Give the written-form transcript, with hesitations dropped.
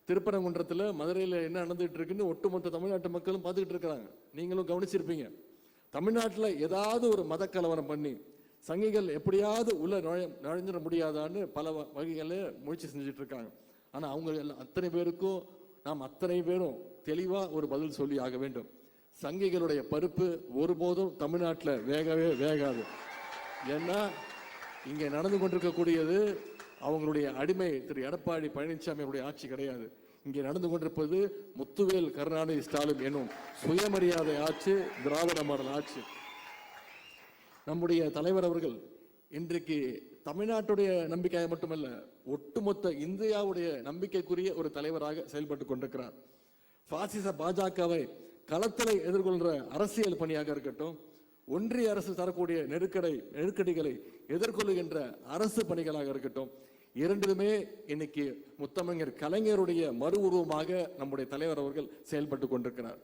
திருப்பரங்குன்றத்தில் மதுரையில் என்ன நடந்துகிட்டு இருக்குன்னு ஒட்டுமொத்த தமிழ்நாட்டு மக்களும் பார்த்துக்கிட்டு இருக்கிறாங்க. நீங்களும் கவனிச்சிருப்பீங்க. தமிழ்நாட்டில் ஏதாவது ஒரு மத கலவரம் பண்ணி சங்கிகள் எப்படியாவது உள்ள நுழைஞ்சிட முடியாதான்னு பல வகைகளில் முயற்சி செஞ்சுட்டு இருக்காங்க. ஆனால் அவங்க அத்தனை பேருக்கும் நாம் அத்தனை பேரும் தெளிவாக ஒரு பதில் சொல்லி ஆக வேண்டும். சங்கிகளுடைய பருப்பு ஒருபோதும் தமிழ்நாட்டில் வேகவே வேகாது. ஏன்னா இங்கே நடந்து கொண்டிருக்கக்கூடியது அவங்களுடைய அடிமை திரு எடப்பாடி பழனிசாமியுடைய ஆட்சி கிடையாது. இங்கே நடந்து கொண்டிருப்பது முத்துவேல் கருணாநிதி ஸ்டாலின் என்னும் சுயமரியாதை ஆட்சி, திராவிட மாடல் ஆட்சி. நம்முடைய தலைவர் அவர்கள் இன்றைக்கு தமிழ்நாட்டுடைய நம்பிக்கையாக மட்டுமல்ல, ஒட்டுமொத்த இந்தியாவுடைய நம்பிக்கைக்குரிய ஒரு தலைவராக செயல்பட்டு கொண்டிருக்கிறார். பாசிச பாஜகவை களத்தில் எதிர்கொள்கிற அரசியல் பணியாக இருக்கட்டும், ஒன்றிய அரசு தரக்கூடிய நெருக்கடிகளை எதிர்கொள்ளுகின்ற அரசு பணிகளாக இருக்கட்டும், இரண்டிலுமே இன்னைக்கு முத்தமிழர் கலைஞருடைய மறு உருவமாக நம்முடைய தலைவர் அவர்கள் செயல்பட்டு கொண்டிருக்கிறார்.